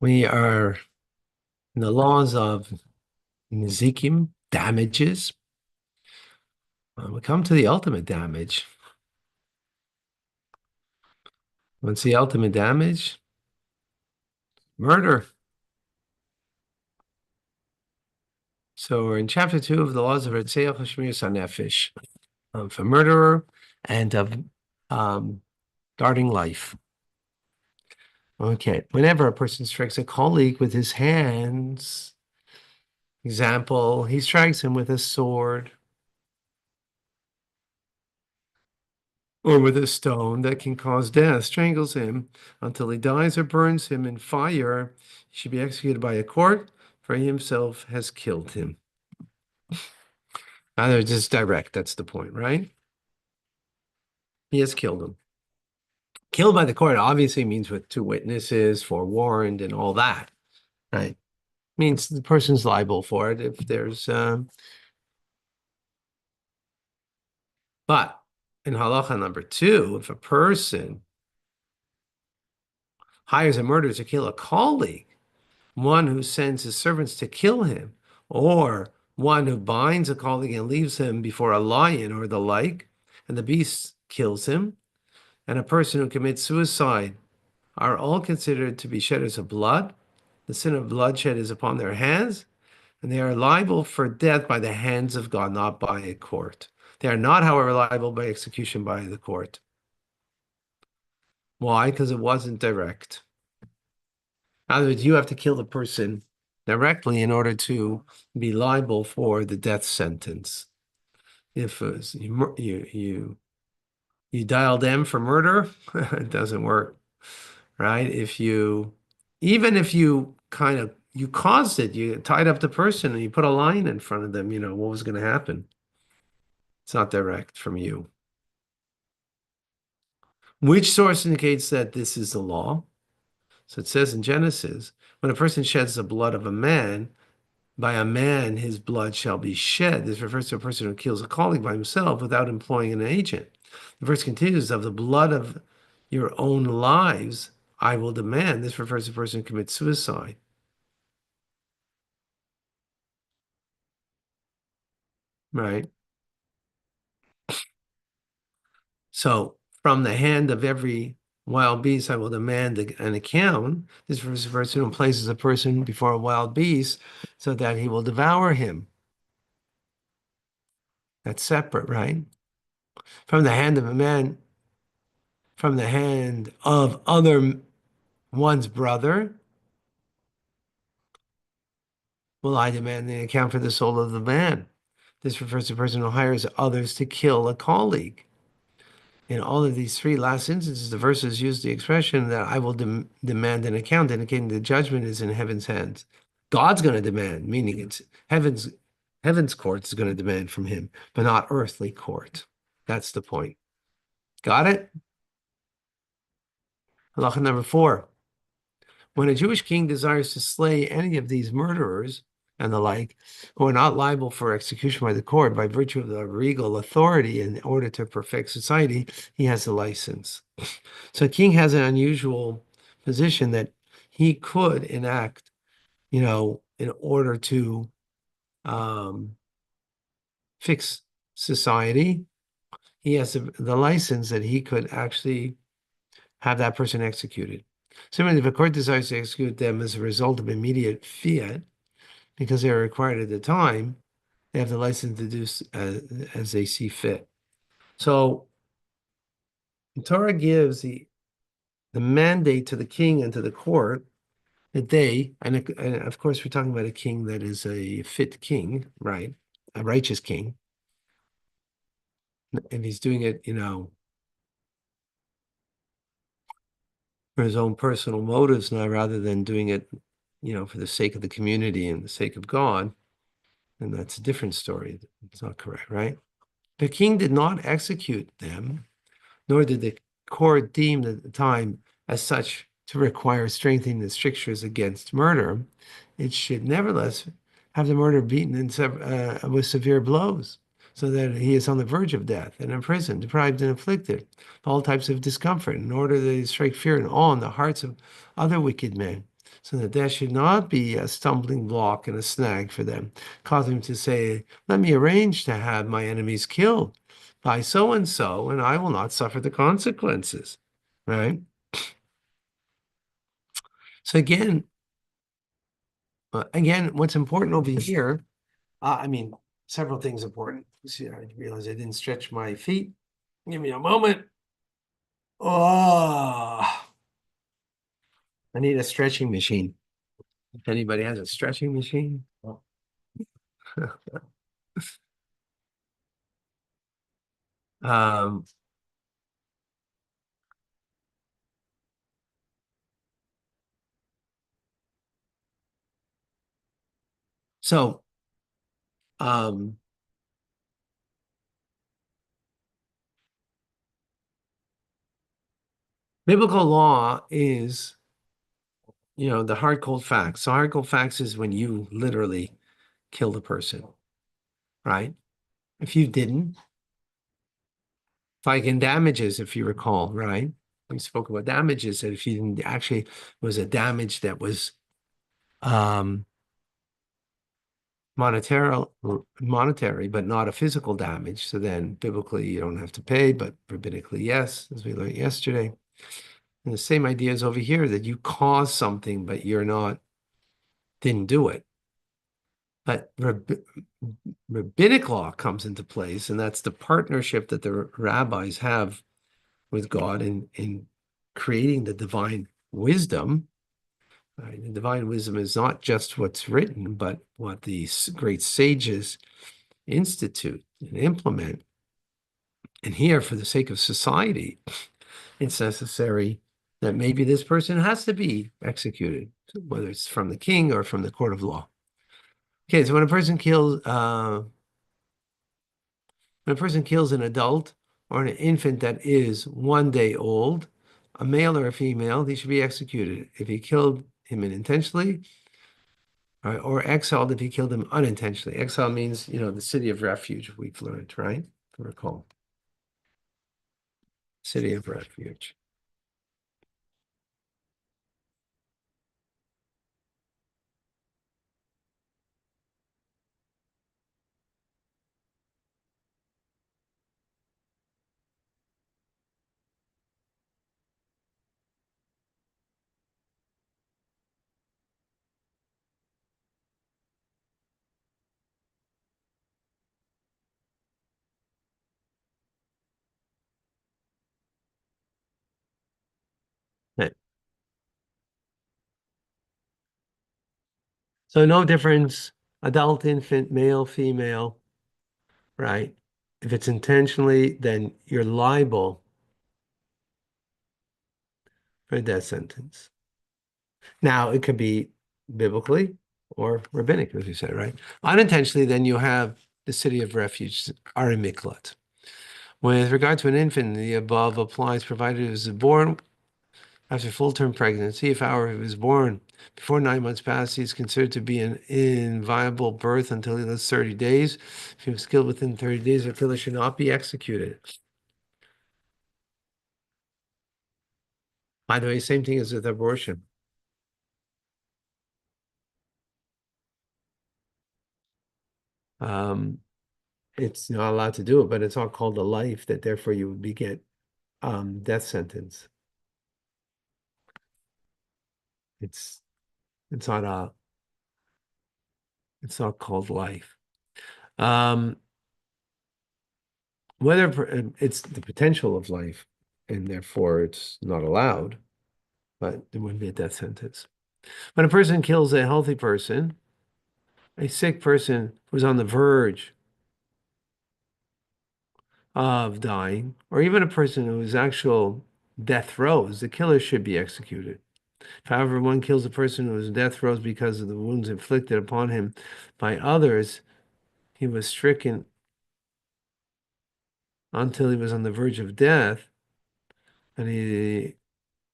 We are in the laws of Nizikim, damages. We come to the ultimate damage. What's the ultimate damage? Murder. So we're in chapter 2 of the laws of Ritzeach Hashmiras HaNefesh, of a murderer and of guarding life. Okay, whenever a person strikes a colleague with his hands, example, he strikes him with a sword or with a stone that can cause death, strangles him until he dies or burns him in fire, he should be executed by a court, for he himself has killed him. Either just direct, that's the point, right? He has killed him. Killed by the court obviously means with two witnesses, forewarned, and all that, right? Means the person's liable for it if there's but in halacha number 2, if a person hires a murderer to kill a colleague, one who sends his servants to kill him, or one who binds a colleague and leaves him before a lion or the like, and the beast kills him, and a person who commits suicide are all considered to be shedders of blood. The sin of bloodshed is upon their hands, and they are liable for death by the hands of God, not by a court. They are not, however, liable by execution by the court. Why? Because it wasn't direct. In other words, you have to kill the person directly in order to be liable for the death sentence. If you dial them for murder, it doesn't work, right? Even if you you caused it, you tied up the person and you put a line in front of them, what was going to happen? It's not direct from you. Which source indicates that this is the law? So it says in Genesis, when a person sheds the blood of a man, by a man his blood shall be shed. This refers to a person who kills a colleague by himself without employing an agent. The verse continues, of the blood of your own lives I will demand. This refers to a person who commits suicide. Right? So from the hand of every wild beast I will demand an account. This refers to a person who places a person before a wild beast so that he will devour him. That's separate, right? From the hand of a man, from the hand of one's brother, will I demand an account for the soul of the man. This refers to a person who hires others to kill a colleague. In all of these three last instances, the verses use the expression that I will demand an account, indicating the judgment is in heaven's hands. God's going to demand, meaning it's heaven's court is going to demand from him, but not earthly court. That's the point. Got it? Halacha number 4. When a Jewish king desires to slay any of these murderers and the like, who are not liable for execution by the court by virtue of the regal authority in order to perfect society, he has a license. So a king has an unusual position that he could enact, in order to fix society. He has the license that he could actually have that person executed. Similarly, if a court desires to execute them as a result of immediate fiat, because they are required at the time, they have the license to do as they see fit. So the Torah gives the mandate to the king and to the court that and of course we're talking about a king that is a fit king, right? A righteous king. And he's doing it, for his own personal motives now, rather than doing it, for the sake of the community and the sake of God. And that's a different story. It's not correct, right? The king did not execute them, nor did the court deem at the time as such to require strengthening the strictures against murder. It should nevertheless have the murderer beaten with severe blows, so that he is on the verge of death and in prison, deprived and afflicted of all types of discomfort, in order that he strike fear and awe in the hearts of other wicked men, so that there should not be a stumbling block and a snag for them, causing them to say, let me arrange to have my enemies killed by so and I will not suffer the consequences, right? So again, what's important over here, I mean, several things important. See, I realized I didn't stretch my feet. Give me a moment. Oh, I need a stretching machine. If anybody has a stretching machine. Um, so um, biblical law is, the hard cold facts. So hard cold facts is when you literally killed a person, right? If you didn't, like in damages, if you recall, right? We spoke about damages, that if you didn't actually, it was a damage that was um monetary, but not a physical damage. So then biblically you don't have to pay, but rabbinically, yes, as we learned yesterday. And the same idea is over here, that you cause something, but didn't do it. But rabbinic law comes into place, and that's the partnership that the rabbis have with God in creating the divine wisdom. Right? The divine wisdom is not just what's written, but what the great sages institute and implement. And here, for the sake of society, it's necessary that maybe this person has to be executed, whether it's from the king or from the court of law. Okay, so when a person kills an adult or an infant that is 1 day old, a male or a female, he should be executed. If he killed him unintentionally, or exiled if he killed him unintentionally. Exile means, the city of refuge, we've learned, right? Recall. City of refuge. Okay. So no difference, adult, infant, male, female, right? If it's intentionally, then you're liable for a death sentence. Now, it could be biblically or rabbinic, as you said, right? Unintentionally, then you have the city of refuge, Ari Miklat. With regard to an infant, the above applies provided it was born after full-term pregnancy. If, however, it was born before 9 months passed, he is considered to be an inviolable birth until he lives 30 days. If he was killed within 30 days, the killer should not be executed. By the way, same thing as with abortion. Um, it's not allowed to do it, but it's not called a life, that therefore you would get death sentence. It's it's not a it's not called life. Um, whether it's the potential of life, and therefore it's not allowed, but it wouldn't be a death sentence. When a person kills a healthy person, a sick person who's on the verge of dying, or even a person whose actual death throes, the killer should be executed. If, however, one kills a person who is death throes because of the wounds inflicted upon him by others, he was stricken until he was on the verge of death, and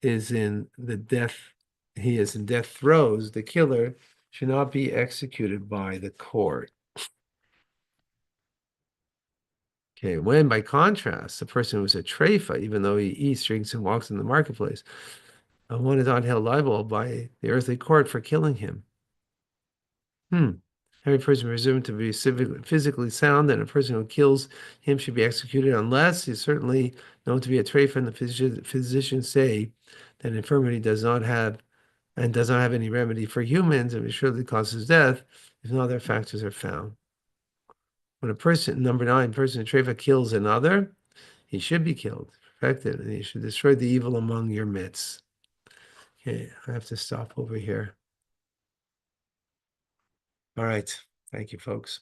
is in death throes, the killer should not be executed by the court. Okay, when by contrast, the person who's a treifa, even though he eats, drinks, and walks in the marketplace, one is not held liable by the earthly court for killing him. Every person presumed to be physically sound, and a person who kills him should be executed unless he's certainly known to be a treifa, and the physicians say that infirmity does not have any remedy for humans, and it surely causes death if no other factors are found. When a person, number 9, person in treifa kills another, he should be killed, perfected, and he should destroy the evil among your midst. Okay, I have to stop over here. All right. Thank you, folks.